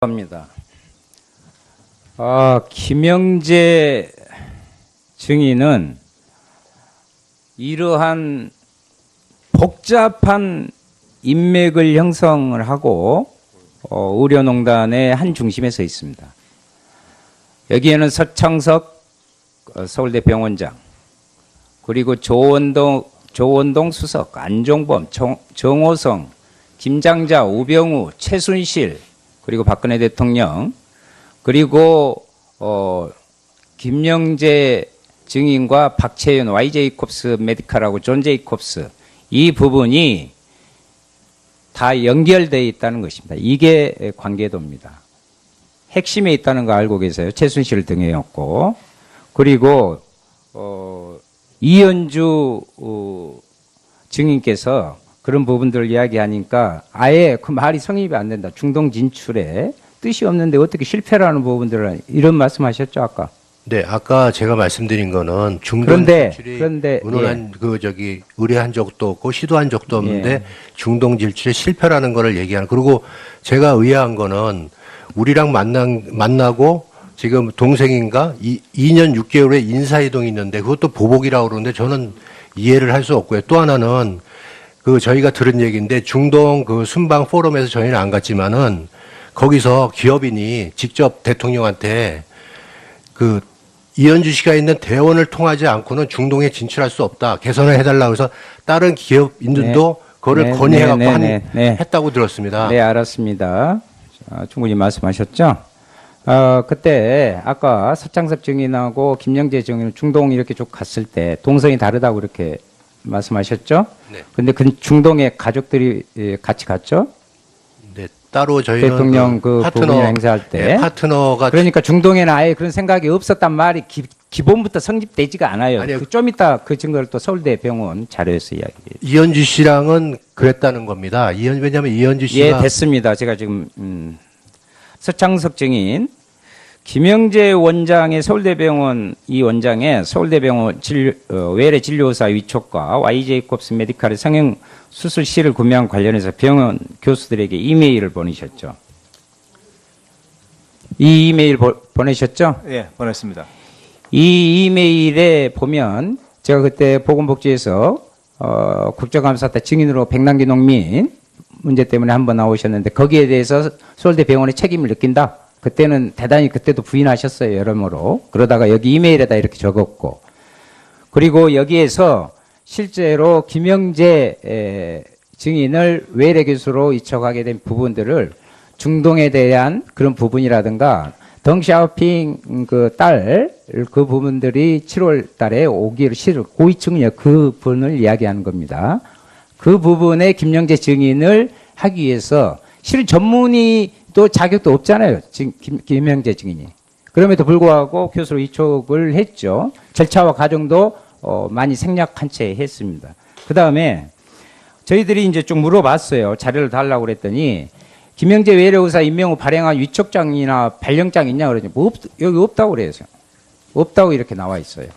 합니다. 김영재 증인은 이러한 복잡한 인맥을 형성을 하고 의료농단의 한 중심에 서 있습니다. 여기에는 서창석 서울대 병원장, 그리고 조원동 수석, 안종범, 정호성, 김장자, 우병우, 최순실, 그리고 박근혜 대통령, 그리고 김영재 증인과 박채윤, YJ콥스 메디칼하고 존 제이콥스, 이 부분이 다 연결되어 있다는 것입니다. 이게 관계도입니다. 핵심에 있다는 거 알고 계세요. 최순실 등이었고, 그리고 이현주 증인께서 그런 부분들을 이야기하니까 아예 그 말이 성립이 안 된다. 중동 진출에 뜻이 없는데 어떻게 실패라는 부분들을 이런 말씀하셨죠 아까? 네, 아까 제가 말씀드린 거는 중동 진출이 의논한 예. 의뢰한 적도 없고 시도한 적도 없는데 예. 중동 진출의 실패라는 거를 얘기하는. 그리고 제가 의아한 거는 우리랑 만나고 지금 동생인가 2년 6개월의 인사이동이 있는데 그것도 보복이라고 그러는데 저는 이해를 할 수 없고요. 또 하나는 저희가 들은 얘기인데 중동 순방 포럼에서 저희는 안 갔지만은 거기서 기업인이 직접 대통령한테 이현주 씨가 있는 대원을 통하지 않고는 중동에 진출할 수 없다. 개선을 해달라고 해서 다른 기업인들도 그거를 건의해갖고 했다고 들었습니다. 네, 알았습니다. 충분히 말씀하셨죠? 그때 아까 서창섭 증인하고 김영재 증인은 중동 이렇게 쭉 갔을 때 동선이 다르다고 이렇게 말씀하셨죠? 네. 근데 그 중동에 가족들이 같이 갔죠? 네, 따로 저희는 대통령 파트너 행사할 때. 네, 파트너가. 그러니까 중동에는 아예 그런 생각이 없었단 말이 기본부터 성립되지가 않아요. 아니요. 좀 이따 그 증거를 또 서울대 병원 자료에서 이야기해요. 이현주 씨랑은 그랬다는 겁니다. 왜냐하면 이현주 씨가. 예, 됐습니다. 제가 지금 서창석 증인, 김영재 원장의 서울대병원 이 원장의 서울대병원 외래 진료사 위촉과 YJ콥스 메디칼의 성형 수술실을 구매한 관련해서 병원 교수들에게 이메일을 보내셨죠. 이 이메일 보내셨죠? 예, 보냈습니다. 이 이메일에 보면 제가 그때 보건복지에서 국정감사 때 증인으로 백남기 농민 문제 때문에 한번 나오셨는데 거기에 대해서 서울대병원의 책임을 느낀다. 그때는 대단히 그때도 부인하셨어요. 여러모로. 그러다가 여기 이메일에다 이렇게 적었고, 그리고 여기에서 실제로 김영재 증인을 외래 교수로 이적하게 된 부분들을 중동에 대한 그런 부분이라든가 덩샤오핑 그 부분들이 7월 달에 오기를 실을 고위층이요. 그 부분을 이야기하는 겁니다. 그 부분에 김영재 증인을 하기 위해서 실은 전문의도 자격도 없잖아요. 김영재 증인이. 그럼에도 불구하고 교수로 이촉을 했죠. 절차와 과정도 많이 생략한 채 했습니다. 그 다음에 저희들이 이제 쭉 물어봤어요. 자료를 달라고 그랬더니 김영재 외래의사 임명 후 발행한 위촉장이나 발령장 있냐 그러더니 여기 없다고 그래요. 없다고 이렇게 나와 있어요.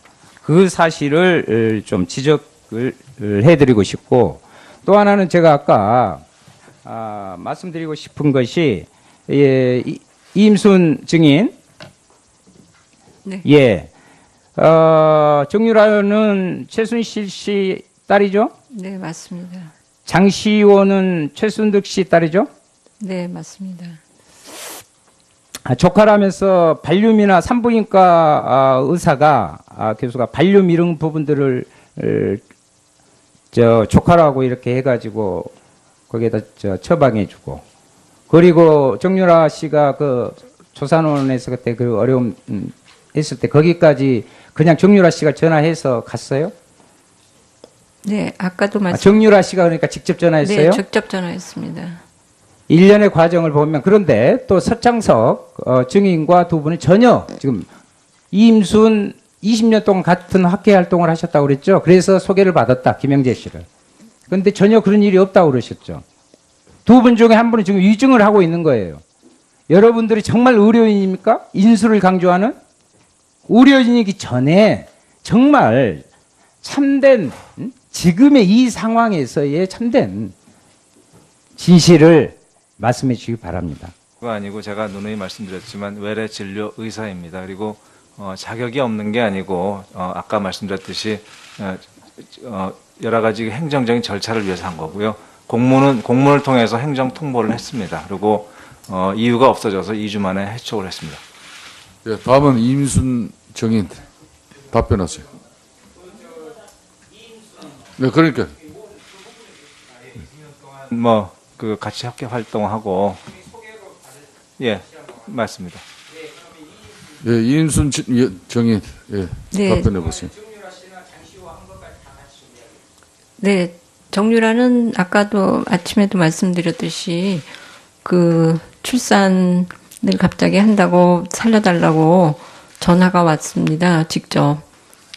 그 사실을 좀 지적을 해드리고 싶고, 또 하나는 제가 아까 말씀드리고 싶은 것이 이임순 증인, 네. 예, 정유라는 최순실 씨 딸이죠? 네, 맞습니다. 장시호는 최순득 씨 딸이죠? 네, 맞습니다. 조카라면서 발륨이나 산부인과 의사가 교수가 발륨 이런 부분들을 조카라고 이렇게 해가지고 거기에다 처방해주고, 그리고 정유라 씨가 조산원에서 그때 어려움 했을 때 거기까지 그냥 정유라 씨가 전화해서 갔어요? 네, 아까도 정유라 씨가 그러니까 직접 전화했어요? 네, 직접 전화했습니다. 1년의 과정을 보면, 그런데 또 서창석 증인과 두 분은 전혀 지금 이임순 20년 동안 같은 학회 활동을 하셨다고 그랬죠. 그래서 소개를 받았다, 김영재 씨를. 그런데 전혀 그런 일이 없다고 그러셨죠. 두 분 중에 한 분은 지금 위증을 하고 있는 거예요. 여러분들이 정말 의료인입니까? 인수를 강조하는? 의료인이기 전에 정말 참된, 지금의 이 상황에서의 참된 진실을 말씀해 주시기 바랍니다. 그거 아니고 제가 누누이 말씀드렸지만 외래 진료 의사입니다. 그리고 자격이 없는 게 아니고 아까 말씀드렸듯이 여러 가지 행정적인 절차를 위해서 한 거고요. 공문을 통해서 행정 통보를 했습니다. 그리고 이유가 없어져서 2주 만에 해촉을 했습니다. 예, 다음은 이인순 정인 답변하세요. 네, 그러니까 그 같이 학교 활동하고 예, 맞습니다. 예, 이인순 정인 네. 답변해 보세요. 네, 정유라는 아까도 아침에도 말씀드렸듯이 그 출산을 갑자기 한다고 살려달라고 전화가 왔습니다. 직접.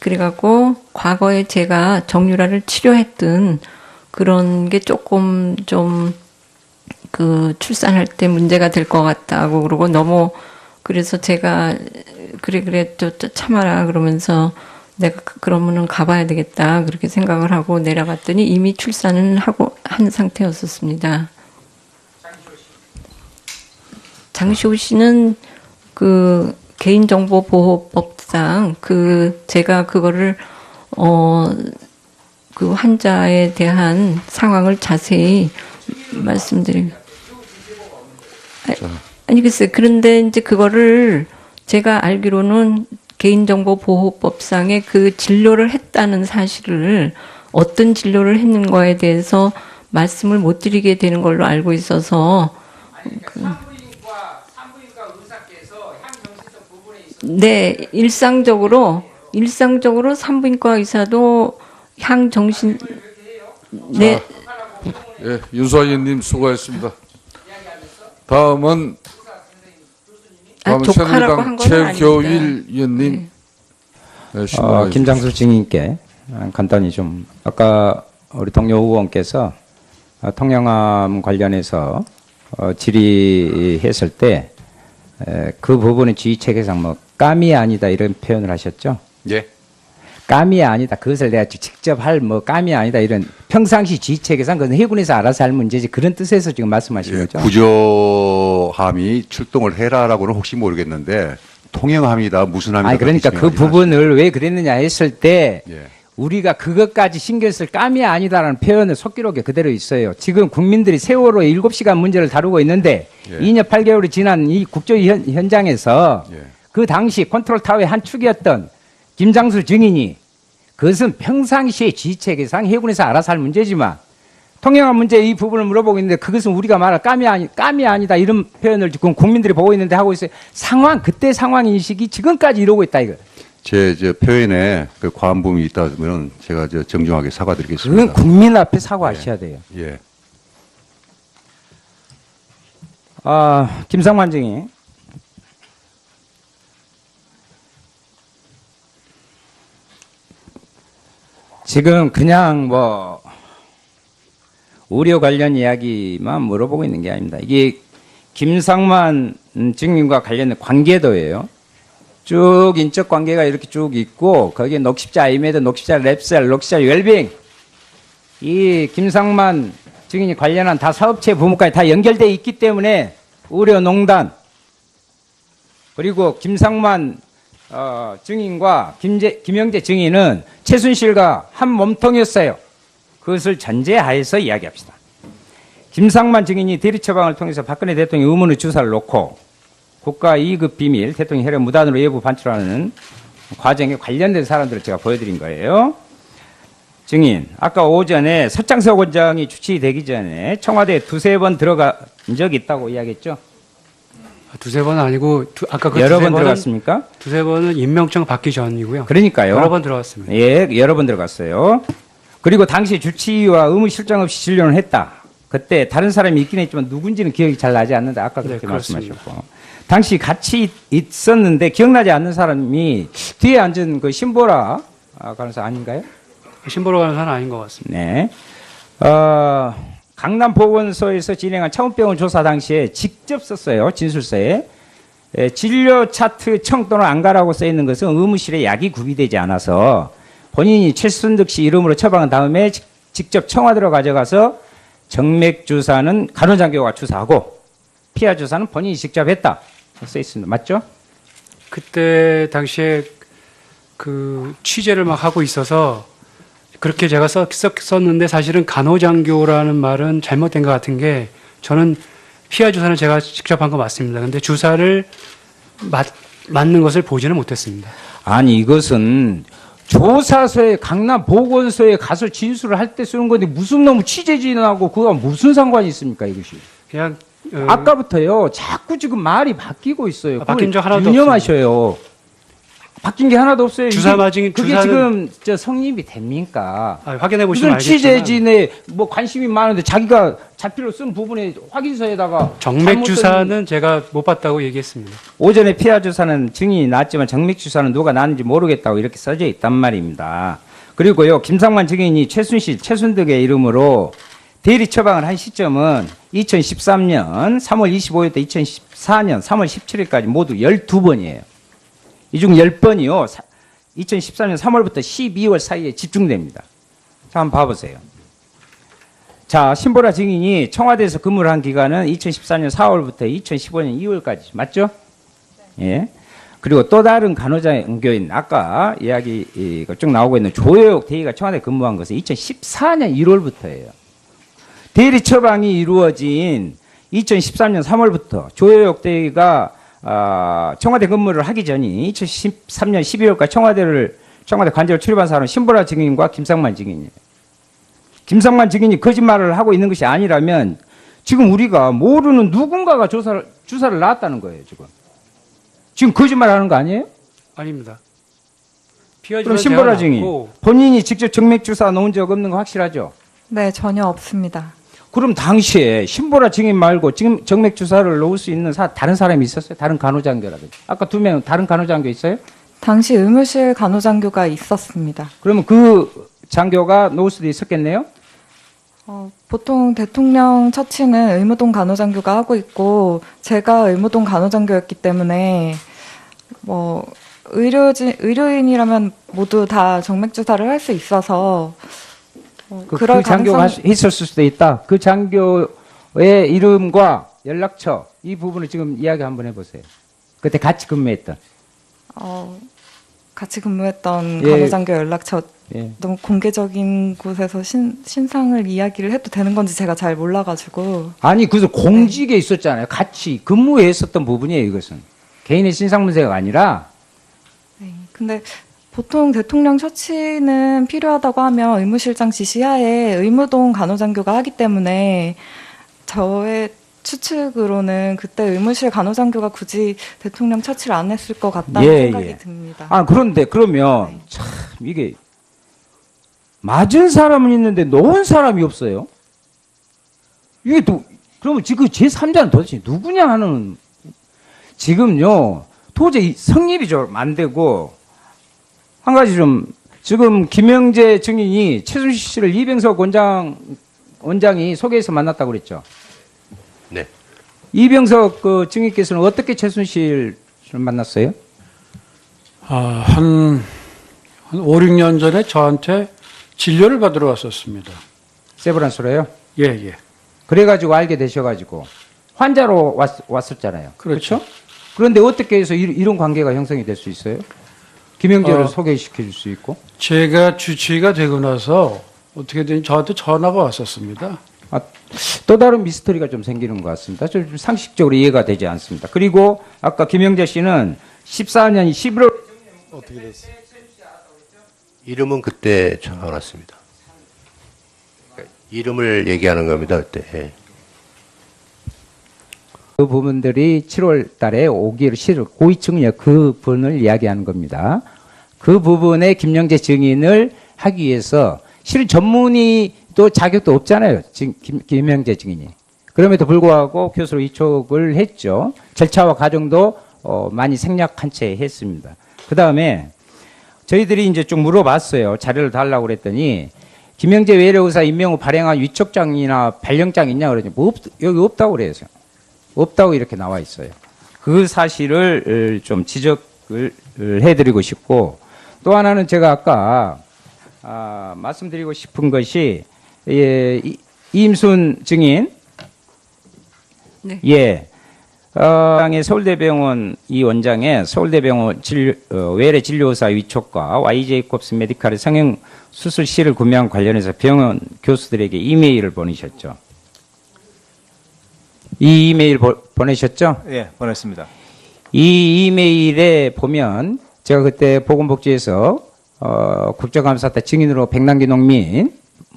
그래갖고 과거에 제가 정유라를 치료했던 그런 게 조금 좀 그 출산할 때 문제가 될 것 같다고 그러고 너무 그래서 제가 그래 또 참아라 그러면서 내가 그러면은 가봐야 되겠다 그렇게 생각을 하고 내려갔더니 이미 출산은 하고 한 상태였었습니다. 장시호 씨는 그 개인정보보호법상 제가 그거를 그 환자에 대한 상황을 자세히 아니 글쎄 그런데 이제 그거를 제가 알기로는 개인정보보호법상에 그 진료를 했다는 사실을 어떤 진료를 했는 거에 대해서 말씀을 못 드리게 되는 걸로 알고 있어서 산부인과 의사께서 향정신성 부분에 있어. 네, 일상적으로 산부인과 의사도 향정신 네. 예, 윤수아위원님 수고하셨습니다. 다음은 조카라고 한 새누리당 건 최교일 아닙니다. 위원님. 네, 신방해 김장수 증인께 간단히 좀 아까 우리 동료 의원께서 통영암 관련해서 질의했을 때 그 부분의 지휘체계상 뭐 감이 아니다 이런 표현을 하셨죠? 예. 감이 아니다. 그것을 내가 직접 할 뭐 감이 아니다 이런 평상시 지휘체계상 그건 해군에서 알아서 할 문제지 그런 뜻에서 지금 말씀하시는 예, 거죠? 구조함이 출동을 해라라고는 혹시 모르겠는데 통영함이다 무슨 함이다. 아니 그러니까 그 부분을 왜 그랬느냐 했을 때 예. 우리가 그것까지 신경 쓸 감이 아니다라는 표현을 속기록에 그대로 있어요. 지금 국민들이 세월호 7시간 문제를 다루고 있는데 예. 2년 8개월이 지난 이 국조현장에서 예. 그 당시 컨트롤 타워의 한 축이었던 김장수 증인이 그것은 평상시의 지휘체계상 해군에서 알아서 할 문제지만 통영함 문제 이 부분을 물어보고 있는데 그것은 우리가 말할 감이 아니다 이런 표현을 지금 국민들이 보고 있는데 하고 있어요. 그때 상황 인식이 지금까지 이러고 있다 이거. 제 표현에 그 과한 부분이 있다면 제가 정중하게 사과드리겠습니다. 그건 국민 앞에 사과하셔야 돼요. 예. 김상만 증인. 지금 그냥 뭐 의료 관련 이야기만 물어보고 있는 게 아닙니다. 이게 김상만 증인과 관련된 관계도예요. 쭉 인적 관계가 이렇게 쭉 있고 거기에 녹십자 아이메드, 녹십자 랩셀, 녹십자 웰빙 이 김상만 증인이 관련한 다 사업체 부문까지 다 연결되어 있기 때문에 의료농단 그리고 김상만 증인과 김영재 증인은 최순실과 한 몸통이었어요. 그것을 전제하에서 이야기합시다. 김상만 증인이 대리 처방을 통해서 박근혜 대통령 의문의 주사를 놓고 국가 2급 비밀 대통령 혈액 무단으로 외부 반출하는 과정에 관련된 사람들을 제가 보여드린 거예요. 증인, 아까 오전에 서창석 원장이 주치되기 전에 청와대에 2-3번 들어간 적이 있다고 이야기했죠? 두세 번은 아니고 아까 그 여러 두세 번 번은 들어갔습니까? 두세 번은 임명장 받기 전이고요. 그러니까요. 여러 번 들어갔습니다. 예, 여러 번 들어갔어요. 그리고 당시 주치의와 의무 실장 없이 진료를 했다. 그때 다른 사람이 있긴 했지만 누군지는 기억이 잘 나지 않는데 아까 그렇게 네, 그렇습니다. 말씀하셨고. 당시 같이 있었는데 기억나지 않는 사람이 뒤에 앉은 그 신보라 간호사 아닌가요? 신보로 간호사는 아닌 것 같습니다. 네. 강남보건소에서 진행한 차원병원 조사 당시에 직접 썼어요. 진술서에. 진료 차트 청 또는 안 가라고 써 있는 것은 의무실에 약이 구비되지 않아서 본인이 최순득 씨 이름으로 처방한 다음에 직접 청와대로 가져가서 정맥 주사는 간호장교가 주사하고 피하 조사는 본인이 직접 했다. 써 있습니다. 맞죠? 그때 당시에 그 취재를 막 하고 있어서 그렇게 제가 썼는데 사실은 간호장교라는 말은 잘못된 것 같은 게 저는 피하 주사는 제가 직접 한 거 맞습니다. 근데 주사를 맞는 것을 보지는 못했습니다. 아니 이것은 조사서에 강남 보건소에 가서 진술을 할 때 쓰는 건데 무슨 놈의 취재진하고 그거 무슨 상관이 있습니까 이것이? 그냥 아까부터요 자꾸 지금 말이 바뀌고 있어요. 바뀐 적 하나도 유념하셔요. 바뀐 게 하나도 없어요. 주사 이게- 맞은 그게 주사는- 지금 저 성립이 됩니까? 확인해 보시면 무슨 알겠지만 취재진에 뭐 관심이 많은데 자기가 자필로 쓴 부분에 확인서에다가 정맥 잘못 주사는 제가 못 봤다고 얘기했습니다. 오전에 피하 주사는 증인이 났지만 정맥 주사는 누가 났는지 모르겠다고 이렇게 써져 있단 말입니다. 그리고요 김상만 증인이 최순실, 최순득의 이름으로 대리 처방을 한 시점은 2013년 3월 25일부터 2014년 3월 17일까지 모두 12번이에요. 이 중 10번이요 2013년 3월부터 12월 사이에 집중됩니다. 자, 한번 봐보세요. 자, 신보라 증인이 청와대에서 근무를 한 기간은 2014년 4월부터 2015년 2월까지 맞죠? 예. 그리고 또 다른 간호장교인 아까 이야기가 쭉 나오고 있는 조효옥 대위가 청와대 근무한 것은 2014년 1월부터예요. 대리 처방이 이루어진 2013년 3월부터 조효옥 대위가 청와대 근무를 하기 전이 2013년 12월까지 청와대 관저를 출입한 사람은 신보라 증인과 김상만 증인이에요. 김상만 증인이 거짓말을 하고 있는 것이 아니라면 지금 우리가 모르는 누군가가 주사를 놨다는 거예요, 지금. 지금 거짓말하는 거 아니에요? 아닙니다. 피하 그럼 주사는 신보라 제가 증인 놨고 본인이 직접 정맥 주사 놓은 적 없는 거 확실하죠? 네, 전혀 없습니다. 그럼 당시에 신보라 증인 말고 지금 정맥 주사를 놓을 수 있는 다른 사람이 있었어요? 다른 간호장교라든지. 아까 2명 다른 간호장교 있어요? 당시 의무실 간호장교가 있었습니다. 그러면 그 장교가 놓을 수도 있었겠네요? 보통 대통령 처치는 의무동 간호장교가 하고 있고 제가 의무동 간호장교였기 때문에 뭐 의료인이라면 모두 다 정맥 주사를 할 수 있어서 그 장교가 있었을 수도 있다. 그 장교의 이름과 연락처 이 부분을 지금 이야기 한번 해보세요. 그때 같이 근무했던. 같이 근무했던 예. 간호장교 연락처 예. 너무 공개적인 곳에서 신상을 이야기를 해도 되는 건지 제가 잘 몰라가지고 아니 그래서 공직에 있었잖아요. 같이 근무했었던 부분이에요. 이것은 개인의 신상 문제가 아니라. 네. 근데 보통 대통령 처치는 필요하다고 하면 의무실장 지시하에 의무동 간호장교가 하기 때문에 저의 추측으로는 그때 의무실 간호장교가 굳이 대통령 처치를 안 했을 것 같다는 생각이 듭니다. 아 그런데 그러면 참 이게 맞은 사람은 있는데 놓은 사람이 없어요. 이게 또 그러면 지금 제3자는 도대체 누구냐 하는 지금요 도저히 성립이 좀 안 되고 한 가지 좀 지금 김영재 증인이 최순실 씨를 이병석 원장이 소개해서 만났다고 그랬죠. 네. 이병석 그 증인께서는 어떻게 최순실을 만났어요? 한 5, 6년 전에 저한테 진료를 받으러 왔었습니다. 세브란스로요? 예, 예. 그래가지고 알게 되셔가지고 환자로 왔었잖아요. 그렇죠. 그런데 어떻게 해서 이런 관계가 형성이 될 수 있어요? 김영재를 소개시켜 줄 수 있고? 제가 주치의가 되고 나서 어떻게든 저한테 전화가 왔었습니다. 또 다른 미스터리가 좀 생기는 것 같습니다. 좀 상식적으로 이해가 되지 않습니다. 그리고 아까 김영재 씨는 14년 11월 어떻게 됐어요? 이름은 그때 전화 왔습니다. 이름을 얘기하는 겁니다, 그때. 예. 그 부분들이 7월 달에 오기로 실을 고위층이요 그 분을 이야기하는 겁니다. 그 부분에 김영재 증인을 하기 위해서 실은 전문의도 자격도 없잖아요. 김영재 증인이. 그럼에도 불구하고 교수로 이촉을 했죠. 절차와 과정도 많이 생략한 채 했습니다. 그 다음에 저희들이 이제 좀 물어봤어요. 자료를 달라고 그랬더니 김영재 외래의사 임명 후 발행한 위촉장이나 발령장 있냐 그러더니 뭐 여기 없다고 그래요. 없다고 이렇게 나와 있어요. 그 사실을 좀 지적을 해드리고 싶고 또 하나는 제가 아까 말씀드리고 싶은 것이 이임순 증인 네. 예 당의 서울대병원 이 원장의 서울대병원 외래 진료의사 위촉과 YJ콥스 메디칼의 성형 수술실을 구매한 관련해서 병원 교수들에게 이메일을 보내셨죠. 이 이메일 보내셨죠? 예, 보냈습니다. 이 이메일에 보면 제가 그때 보건복지에서 국정감사 때 증인으로 백남기 농민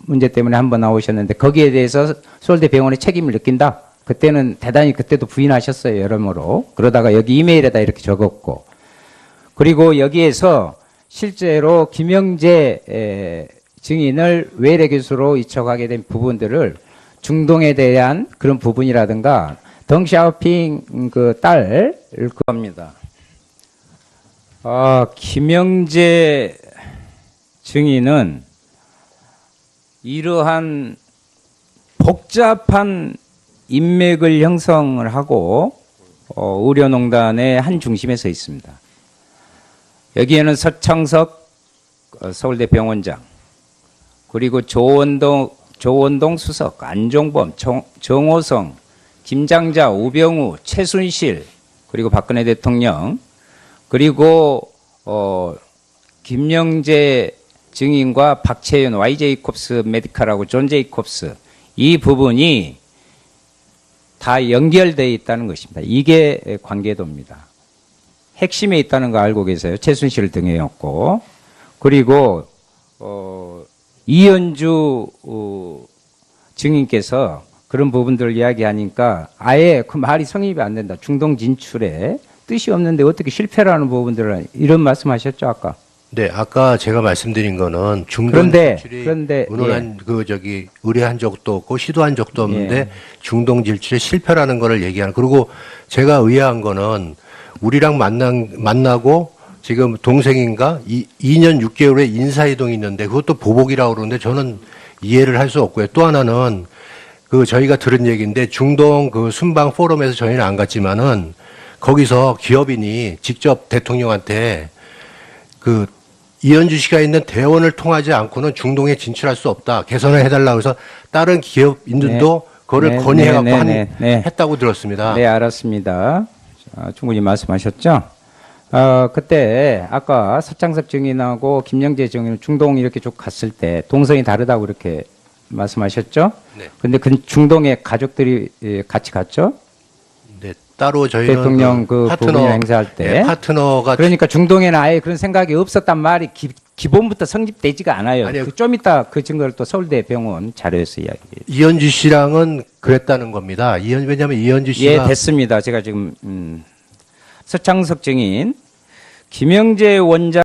문제 때문에 한번 나오셨는데 거기에 대해서 서울대병원의 책임을 느낀다. 그때는 대단히 그때도 부인하셨어요. 여러모로. 그러다가 여기 이메일에다 이렇게 적었고 그리고 여기에서 실제로 김영재 증인을 외래 교수로 이촉하게 된 부분들을 중동에 대한 그런 부분이라든가 덩샤오핑 그 딸을 그겁니다. 김영재 증인은 이러한 복잡한 인맥을 형성을 하고 의료농단의 한 중심에 서 있습니다. 여기에는 서창석 서울대 병원장 그리고 조원동 수석, 안종범, 정호성, 김장자, 우병우, 최순실 그리고 박근혜 대통령 그리고 김영재 증인과 박채윤, YJ콥스 메디칼하고 존 제이콥스 이 부분이 다 연결되어 있다는 것입니다. 이게 관계도입니다. 핵심에 있다는 거 알고 계세요. 최순실 등이었고 그리고 이현주 증인께서 그런 부분들을 이야기하니까 아예 그 말이 성립이 안 된다. 중동 진출에 뜻이 없는데 어떻게 실패라는 부분들을 이런 말씀하셨죠 아까. 네, 아까 제가 말씀드린 거는 중동 질출이 의논한 의뢰한 적도 없고 시도한 적도 없는데 중동 질출의 실패라는 거를 얘기하는. 그리고 제가 의아한 거는 우리랑 만나고 지금 동생인가 2년 6개월의 인사이동이 있는데 그것도 보복이라고 그러는데 저는 이해를 할 수 없고요. 또 하나는 저희가 들은 얘기인데 중동 순방 포럼에서 저희는 안 갔지만은 거기서 기업인이 직접 대통령한테 이현주 씨가 있는 대원을 통하지 않고는 중동에 진출할 수 없다. 개선을 해달라고 해서 다른 기업인들도 그거를 건의해갖고 했다고 들었습니다. 네, 알았습니다. 충분히 말씀하셨죠? 그때 아까 서창석 증인하고 김영재 증인은 중동 이렇게 쭉 갔을 때 동선이 다르다고 이렇게 말씀하셨죠? 네. 근데 그 중동에 가족들이 같이 갔죠? 네, 따로 저희는 대통령 부분 행사할 때. 네, 파트너가. 그러니까 중동에는 아예 그런 생각이 없었단 말이 기본부터 성립되지가 않아요. 아니요. 좀 이따 그 증거를 또 서울대병원 자료에서 이야기해요. 이현주 씨랑은 그랬다는 겁니다. 왜냐하면 이현주 씨가. 예, 됐습니다. 제가 지금 서창석 증인, 김영재 원장